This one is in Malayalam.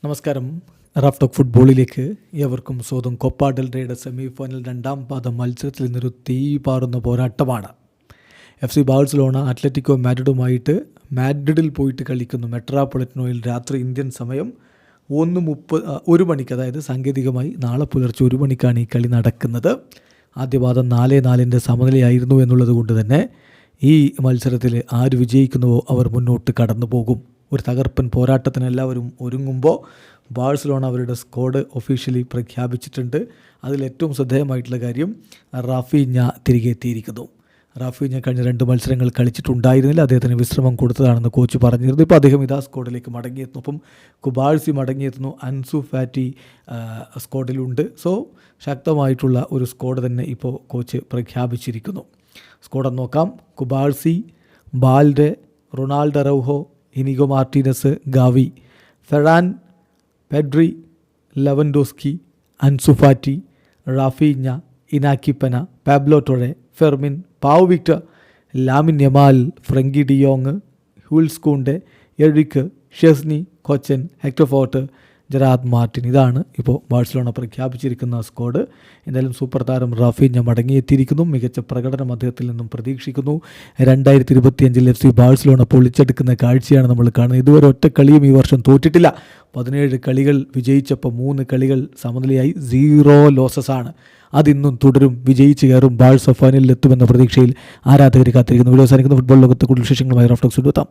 നമസ്കാരം. റാഫ് ടോക്ക് ഫുട്ബോളിലേക്ക് ഏവർക്കും സ്വാഗതം. കോപ്പ ഡെൽ റേയുടെ സെമി ഫൈനൽ രണ്ടാം പാദ മത്സരത്തിൽ നിന്നൊരു തീ പാറുന്ന പോരാട്ടമാണ്. FC ബാഴ്സലോണ അത്ലറ്റിക്കോ മാഡ്രിഡുമായിട്ട് മാഡ്രിഡിൽ പോയിട്ട് കളിക്കുന്നു. മെട്രോപൊളിറ്റനോയിൽ രാത്രി ഇന്ത്യൻ സമയം 1 മണിക്ക്, അതായത് സാങ്കേതികമായി നാളെ പുലർച്ചെ 1 മണിക്കാണ് ഈ കളി നടക്കുന്നത്. ആദ്യ പാദം 4-4 സമനിലയായിരുന്നു എന്നുള്ളത് കൊണ്ട് തന്നെ ഈ മത്സരത്തിൽ ആര് വിജയിക്കുന്നുവോ അവർ മുന്നോട്ട് കടന്നു പോകും. ഒരു തകർപ്പൻ പോരാട്ടത്തിന് എല്ലാവരും ഒരുങ്ങുമ്പോൾ ബാഴ്സലോണ അവരുടെ സ്ക്വാഡ് ഒഫീഷ്യലി പ്രഖ്യാപിച്ചിട്ടുണ്ട്. അതിലേറ്റവും ശ്രദ്ധേയമായിട്ടുള്ള കാര്യം റാഫീഞ്ഞ തിരികെ എത്തിയിരിക്കുന്നു. റാഫീഞ്ഞ കഴിഞ്ഞ 2 മത്സരങ്ങൾ കളിച്ചിട്ടുണ്ടായിരുന്നില്ല. അദ്ദേഹത്തിന് വിശ്രമം കൊടുത്തതാണെന്ന് കോച്ച് പറഞ്ഞിരുന്നു. ഇപ്പോൾ അദ്ദേഹം ഇതാ സ്ക്വാഡിലേക്ക് മടങ്ങിയെത്തുന്നു. അപ്പം കുബാഴ്സി മടങ്ങിയെത്തുന്നു. അൻസു ഫാറ്റി സ്ക്വാഡിലുണ്ട്. സോ ശക്തമായിട്ടുള്ള ഒരു സ്ക്വാഡ് തന്നെ ഇപ്പോൾ കോച്ച് പ്രഖ്യാപിച്ചിരിക്കുന്നു. സ്ക്വാഡ് നോക്കാം. Cubarsi, Balde, Ronaldo Araujo, Inigo Martinez, Gavi, Ferran, Pedri, Lewandowski, Ansu Fati, Raphinha, Inaki Pena, Pablo Torre, Fermin, Pau Victor, Lamine Yamal, Frenkie de Jong, Jules Kounde, Eric, Szczesny, Kochen, Hector Fort, Gerard Martin. ഇതാണ് ഇപ്പോൾ ബാഴ്സലോണ പ്രഖ്യാപിച്ചിരിക്കുന്ന സ്ക്വാഡ്. എന്തായാലും സൂപ്പർ താരം റാഫീഞ്ഞ മടങ്ങിയെത്തിയിരിക്കുന്നു. മികച്ച പ്രകടനം അദ്ദേഹത്തിൽ നിന്നും പ്രതീക്ഷിക്കുന്നു. 2025 FC ബാഴ്സലോണ പൊളിച്ചെടുക്കുന്ന കാഴ്ചയാണ് നമ്മൾ കാണുന്നത്. ഇതുവരെ ഒറ്റ കളിയും ഈ വർഷം തോറ്റിട്ടില്ല. 17 കളികൾ വിജയിച്ചപ്പോൾ 3 കളികൾ സമനിലയായി. 0 ലോസസാണ്. അതിന്നും തുടരും. വിജയിച്ച് കയറും. ബാഴ്സ ഫൈനലിൽ എത്തുമെന്ന പ്രതീക്ഷയിൽ ആരാധകർ കാത്തിരിക്കുന്നു. വീഡിയോ അവസാനിക്കുന്ന ഫുട്ബോൾ ലോകത്ത് കൂടുതൽ വിശേഷങ്ങളുമായി റാഫ് ടോക്സ് എത്താം.